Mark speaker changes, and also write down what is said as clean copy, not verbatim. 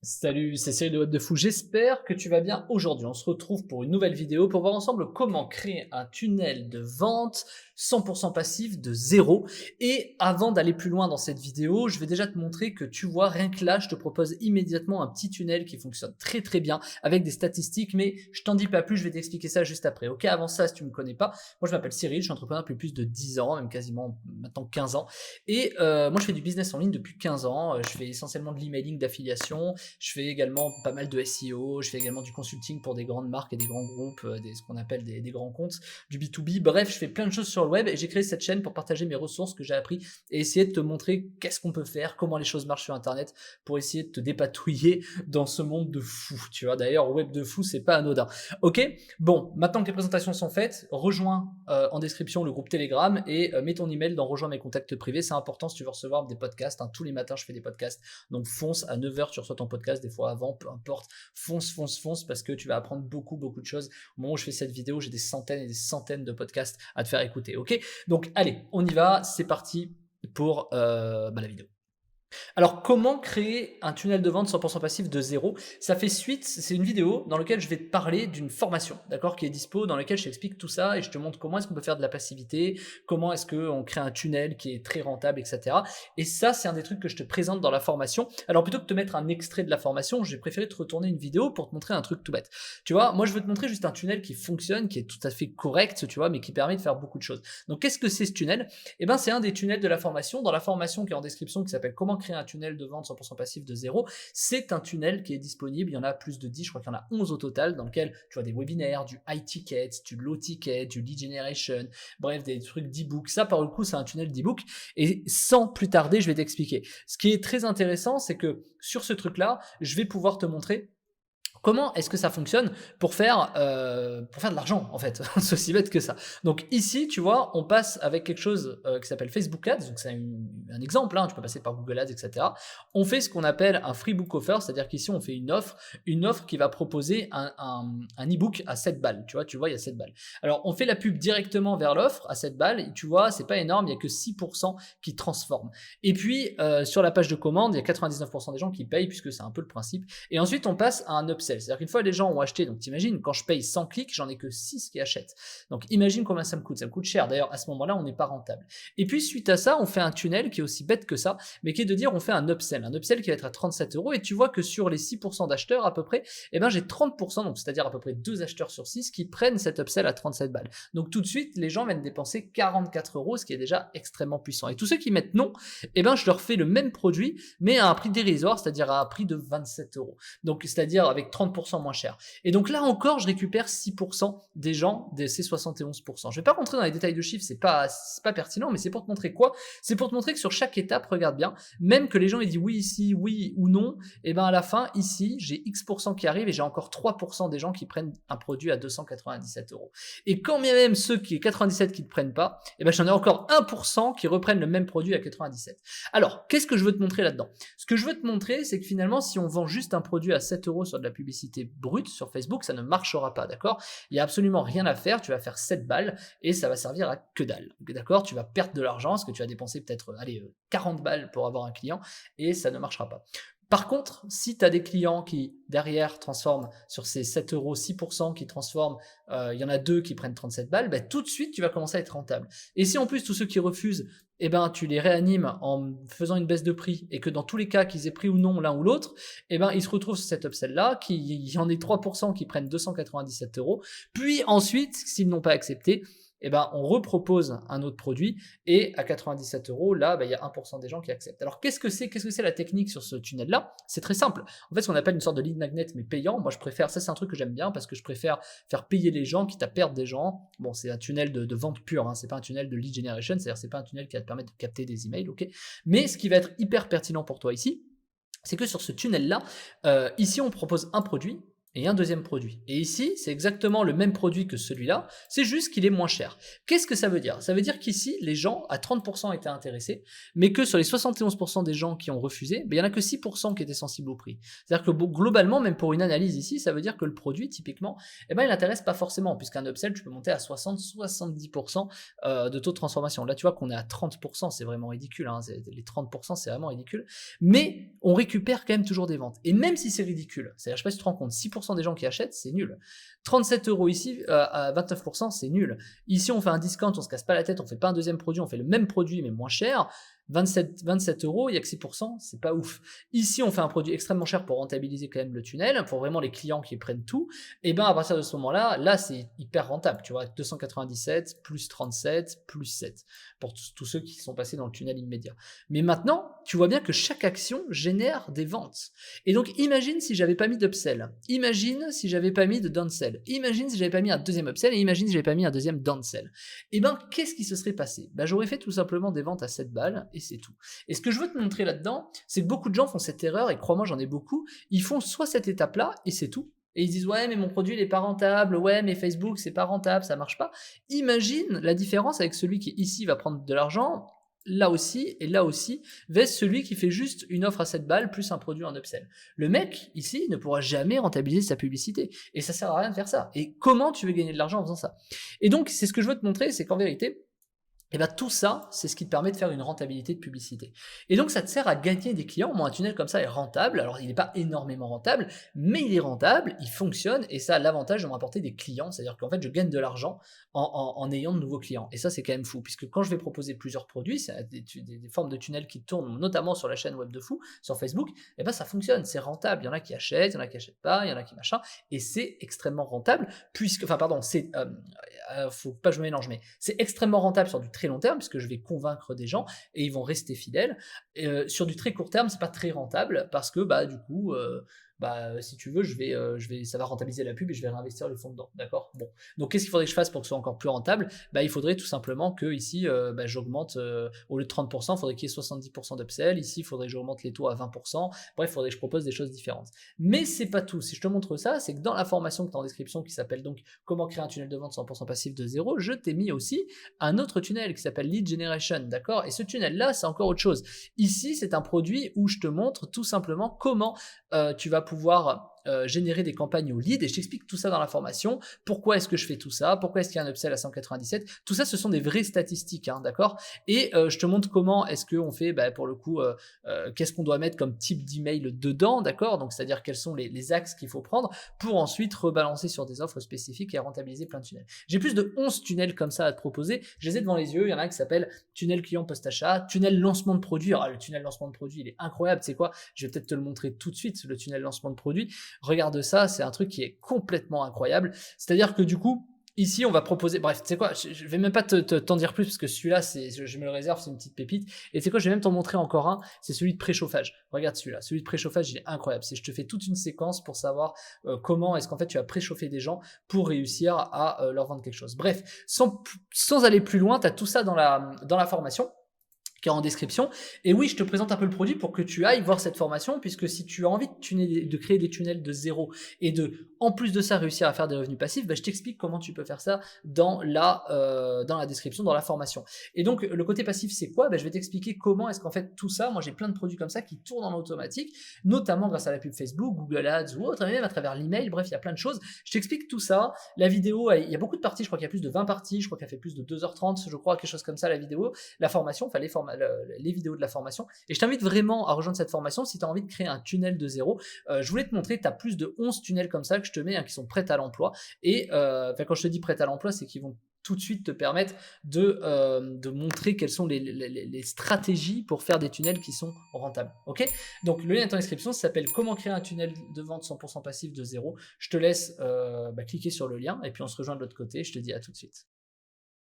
Speaker 1: Salut, c'est Cyril de Web de Fou, j'espère que tu vas bien aujourd'hui. On se retrouve pour une nouvelle vidéo pour voir ensemble comment créer un tunnel de vente 100% passif de zéro. Et avant d'aller plus loin dans cette vidéo, je vais déjà te montrer que tu vois, rien que là, je te propose immédiatement un petit tunnel qui fonctionne très très bien avec des statistiques, mais je t'en dis pas plus, je vais t'expliquer ça juste après. Ok, avant ça, si tu me connais pas, moi je m'appelle Cyril, je suis entrepreneur depuis plus de 10 ans, même quasiment maintenant 15 ans. Et moi je fais du business en ligne depuis 15 ans, je fais essentiellement de l'emailing, d'affiliation. Je fais également pas mal de SEO, je fais également du consulting pour des grandes marques et des grands groupes, ce qu'on appelle des grands comptes, du B2B. Bref, je fais plein de choses sur le web et j'ai créé cette chaîne pour partager mes ressources que j'ai appris et essayer de te montrer qu'est-ce qu'on peut faire, comment les choses marchent sur Internet pour essayer de te dépatouiller dans ce monde de fou. Tu vois, d'ailleurs, web de fou, c'est pas anodin. Ok, bon, maintenant que les présentations sont faites, rejoins en description le groupe Telegram et mets ton email dans rejoindre mes contacts privés. C'est important si tu veux recevoir des podcasts. Hein. Tous les matins, je fais des podcasts. Donc fonce à 9h, tu reçois ton podcast, des fois avant, peu importe. Fonce parce que tu vas apprendre beaucoup de choses. Au moment où je fais cette vidéo, j'ai des centaines et des centaines de podcasts à te faire écouter. Ok, donc allez, on y va. C'est parti pour la vidéo. Alors, comment créer un tunnel de vente 100% passif de zéro? Ça fait suite, c'est une vidéo dans laquelle je vais te parler d'une formation, d'accord, qui est dispo, dans laquelle je t'explique tout ça et je te montre comment est-ce qu'on peut faire de la passivité, comment est-ce qu'on crée un tunnel qui est très rentable, etc. Et ça, c'est un des trucs que je te présente dans la formation. Alors, plutôt que de te mettre un extrait de la formation, j'ai préféré te retourner une vidéo pour te montrer un truc tout bête. Tu vois, moi, je veux te montrer juste un tunnel qui fonctionne, qui est tout à fait correct, tu vois, mais qui permet de faire beaucoup de choses. Donc, qu'est-ce que c'est ce tunnel? Eh ben, c'est un des tunnels de la formation. Dans la formation qui est en description, qui s'appelle Comment créer un tunnel de vente 100% passif de zéro, c'est un tunnel qui est disponible. Il y en a plus de 10, je crois qu'il y en a 11 au total, dans lequel tu vois des webinaires, du high ticket, du low ticket, du lead generation, bref, des trucs d'e-book. Ça, par le coup, c'est un tunnel d'e-book. Et sans plus tarder, je vais t'expliquer. Ce qui est très intéressant, c'est que sur ce truc-là, je vais pouvoir te montrer comment est-ce que ça fonctionne pour faire de l'argent, en fait? C'est aussi bête que ça. Donc ici, tu vois, on passe avec quelque chose qui s'appelle Facebook Ads. Donc c'est un exemple, hein, tu peux passer par Google Ads, etc. On fait ce qu'on appelle un free book offer, c'est-à-dire qu'ici, on fait une offre qui va proposer un e-book à 7 balles. Tu vois, il y a 7 balles. Alors, on fait la pub directement vers l'offre à 7 balles. Et tu vois, c'est pas énorme, il n'y a que 6% qui transforment. Et puis, sur la page de commande, il y a 99% des gens qui payent, puisque c'est un peu le principe. Et ensuite, on passe à un upsell. C'est-à-dire qu'une fois les gens ont acheté, donc t'imagines, quand je paye 100 clics, j'en ai que 6 qui achètent. Donc imagine combien ça me coûte. Ça me coûte cher. D'ailleurs, à ce moment-là, on n'est pas rentable. Et puis suite à ça, on fait un tunnel qui est aussi bête que ça, mais qui est de dire on fait un upsell. Un upsell qui va être à 37 euros. Et tu vois que sur les 6% d'acheteurs à peu près, eh ben, j'ai 30%, donc c'est-à-dire à peu près 2 acheteurs sur 6 qui prennent cet upsell à 37 balles. Donc tout de suite, les gens viennent dépenser 44 euros, ce qui est déjà extrêmement puissant. Et tous ceux qui mettent non, eh ben, je leur fais le même produit, mais à un prix dérisoire, c'est-à-dire à un prix de 27 euros. Donc c'est-à-dire avec 30% moins cher. Et donc là encore, je récupère 6% des gens de ces 71%. Je vais pas rentrer dans les détails de chiffres, c'est pas pertinent, mais c'est pour te montrer quoi? C'est pour te montrer que sur chaque étape, regarde bien, même que les gens aient dit oui ici, oui ou non, et ben à la fin, ici, j'ai X% qui arrivent et j'ai encore 3% des gens qui prennent un produit à 297 euros. Et quand bien même ceux qui 97 qui ne prennent pas, et ben j'en ai encore 1% qui reprennent le même produit à 97. Alors, qu'est-ce que je veux te montrer là-dedans? Ce que je veux te montrer, c'est que finalement, si on vend juste un produit à 7 euros sur de la publicité brute sur Facebook, ça ne marchera pas, d'accord? Il n'y a absolument rien à faire, tu vas faire 7 balles et ça va servir à que dalle, d'accord? Tu vas perdre de l'argent parce que tu vas dépenser peut-être, 40 balles pour avoir un client et ça ne marchera pas. Par contre, si tu as des clients qui, derrière, transforment sur ces 7 euros, 6% qui transforment, il y en a 2 qui prennent 37 balles, bah, tout de suite, tu vas commencer à être rentable. Et si en plus, tous ceux qui refusent, eh ben, tu les réanimes en faisant une baisse de prix et que dans tous les cas, qu'ils aient pris ou non l'un ou l'autre, eh ben, ils se retrouvent sur cet upsell-là, qu'il y en ait 3% qui prennent 297 euros. Puis ensuite, s'ils n'ont pas accepté, eh ben, on repropose un autre produit et à 97 euros, là, il y a 1% des gens qui acceptent. Alors, qu'est-ce que c'est la technique sur ce tunnel-là? C'est très simple. En fait, ce qu'on appelle une sorte de lead magnet, mais payant. Moi, je préfère, ça, c'est un truc que j'aime bien parce que je préfère faire payer les gens, quitte à perdre des gens. Bon, c'est un tunnel de vente pure, hein, c'est pas un tunnel de lead generation, c'est-à-dire c'est pas un tunnel qui va te permettre de capter des emails, ok? Mais ce qui va être hyper pertinent pour toi ici, c'est que sur ce tunnel-là, ici, on propose un produit. et un deuxième produit. Et ici, c'est exactement le même produit que celui-là, c'est juste qu'il est moins cher. Qu'est-ce que ça veut dire? Ça veut dire qu'ici, les gens, à 30% étaient intéressés, mais que sur les 71% des gens qui ont refusé, ben, il n'y en a que 6% qui étaient sensibles au prix. C'est-à-dire que globalement, même pour une analyse ici, ça veut dire que le produit, typiquement, eh ben, il n'intéresse pas forcément, puisqu'un upsell, tu peux monter à 60-70% de taux de transformation. Là, tu vois qu'on est à 30%, c'est vraiment ridicule. Hein, les 30%, c'est vraiment ridicule. Mais on récupère quand même toujours des ventes. Et même si c'est ridicule, c'est-à-dire, je sais pas si tu te rends compte, 6% des gens qui achètent, c'est nul. 37 € ici, à 29%, c'est nul. Ici, on fait un discount, on se casse pas la tête, on fait pas un deuxième produit, on fait le même produit mais moins cher. 27 €, il y a que 6%, c'est pas ouf. Ici, on fait un produit extrêmement cher pour rentabiliser quand même le tunnel, pour vraiment les clients qui prennent tout. Et ben à partir de ce moment-là, là c'est hyper rentable, tu vois, 297 plus 37 plus 7 pour tous ceux qui sont passés dans le tunnel immédiat. Mais maintenant, tu vois bien que chaque action génère des ventes. Et donc imagine si j'avais pas mis d'upsell, imagine si j'avais pas mis de downsell, imagine si j'avais pas mis un deuxième upsell et imagine si j'avais pas mis un deuxième downsell. Et ben qu'est-ce qui se serait passé? Ben j'aurais fait tout simplement des ventes à 7 balles et c'est tout. Et ce que je veux te montrer là-dedans, c'est que beaucoup de gens font cette erreur, et crois-moi, j'en ai beaucoup, ils font soit cette étape-là, et c'est tout, et ils disent ouais mais mon produit il est pas rentable, ouais mais Facebook c'est pas rentable, ça marche pas. Imagine la différence avec celui qui ici va prendre de l'argent, là aussi et là aussi, versus celui qui fait juste une offre à 7 balles plus un produit en upsell. Le mec ici ne pourra jamais rentabiliser sa publicité, et ça sert à rien de faire ça. Et comment tu veux gagner de l'argent en faisant ça? Et donc c'est ce que je veux te montrer, c'est qu'en vérité, et bien tout ça, c'est ce qui te permet de faire une rentabilité de publicité. Et donc ça te sert à gagner des clients. Moi, un tunnel comme ça est rentable. Alors il n'est pas énormément rentable, mais il est rentable, il fonctionne, et ça a l'avantage de me rapporter des clients. C'est-à-dire qu'en fait, je gagne de l'argent en ayant de nouveaux clients. Et ça, c'est quand même fou, puisque quand je vais proposer plusieurs produits, c'est des formes de tunnels qui tournent notamment sur la chaîne web de fou, sur Facebook, et ben ça fonctionne, c'est rentable. Il y en a qui achètent, il y en a qui achètent pas, il y en a qui machin, et c'est extrêmement rentable, puisque, enfin pardon, c'est, faut pas que je me mélange, mais c'est extrêmement rentable sur du très long terme, puisque je vais convaincre des gens et ils vont rester fidèles. Sur du très court terme, c'est pas très rentable parce que bah du coup, si tu veux, ça va rentabiliser la pub et je vais réinvestir le fonds dedans, d'accord? Bon, donc qu'est-ce qu'il faudrait que je fasse pour que ce soit encore plus rentable? Il faudrait tout simplement que ici, j'augmente, au lieu de 30%, il faudrait qu'il y ait 70% d'upsell. Ici, il faudrait que j'augmente les taux à 20%. Bref, il faudrait que je propose des choses différentes. Mais c'est pas tout. Si je te montre ça, c'est que dans la formation que tu as en description, qui s'appelle donc comment créer un tunnel de vente 100% passif de zéro, je t'ai mis aussi un autre tunnel qui s'appelle Lead Generation, d'accord? Et ce tunnel-là, c'est encore autre chose. Ici, c'est un produit où je te montre tout simplement comment tu vas pouvoir générer des campagnes au lead, et je t'explique tout ça dans la formation. Pourquoi est-ce que je fais tout ça? Pourquoi est-ce qu'il y a un upsell à 197? Tout ça, ce sont des vraies statistiques, hein, d'accord? Et je te montre comment est-ce qu'on fait, pour le coup, qu'est-ce qu'on doit mettre comme type d'email dedans, d'accord? Donc, c'est-à-dire quels sont les axes qu'il faut prendre pour ensuite rebalancer sur des offres spécifiques et rentabiliser plein de tunnels. J'ai plus de 11 tunnels comme ça à te proposer. Je les ai devant les yeux. Il y en a un qui s'appelle tunnel client post-achat, tunnel lancement de produit. Alors, le tunnel lancement de produit, il est incroyable. C'est quoi? Je vais peut-être te le montrer tout de suite, le tunnel lancement de produit. Regarde ça, c'est un truc qui est complètement incroyable. C'est-à-dire que du coup, ici, on va proposer. Bref, tu sais quoi, je vais même pas t'en dire plus parce que celui-là, je me le réserve, c'est une petite pépite. Et tu sais quoi, je vais même t'en montrer encore un. C'est celui de préchauffage. Regarde celui-là. Celui de préchauffage, il est incroyable. Je te fais toute une séquence pour savoir comment est-ce qu'en fait tu vas préchauffer des gens pour réussir à leur vendre quelque chose. Bref, sans aller plus loin, tu as tout ça dans la formation qui est en description. Et oui, je te présente un peu le produit pour que tu ailles voir cette formation, puisque si tu as envie de créer des tunnels de zéro et en plus de ça, réussir à faire des revenus passifs, je t'explique comment tu peux faire ça dans la description, dans la formation. Et donc, le côté passif, c'est quoi? Je vais t'expliquer comment est-ce qu'en fait tout ça, moi j'ai plein de produits comme ça qui tournent en automatique, notamment grâce à la pub Facebook, Google Ads ou autre, et même à travers l'email. Bref, il y a plein de choses. Je t'explique tout ça. La vidéo, il y a beaucoup de parties, je crois qu'il y a plus de 20 parties, je crois qu'elle fait plus de 2h30, je crois, quelque chose comme ça, la vidéo. La formation, les vidéos de la formation, et je t'invite vraiment à rejoindre cette formation si tu as envie de créer un tunnel de zéro. Je voulais te montrer, tu as plus de 11 tunnels comme ça que je te mets, hein, qui sont prêts à l'emploi, et quand je te dis prêts à l'emploi, c'est qu'ils vont tout de suite te permettre de montrer quelles sont les stratégies pour faire des tunnels qui sont rentables. Ok? Donc le lien est en description, ça s'appelle comment créer un tunnel de vente 100% passif de zéro. Je te laisse cliquer sur le lien et puis on se rejoint de l'autre côté. Je te dis à tout de suite.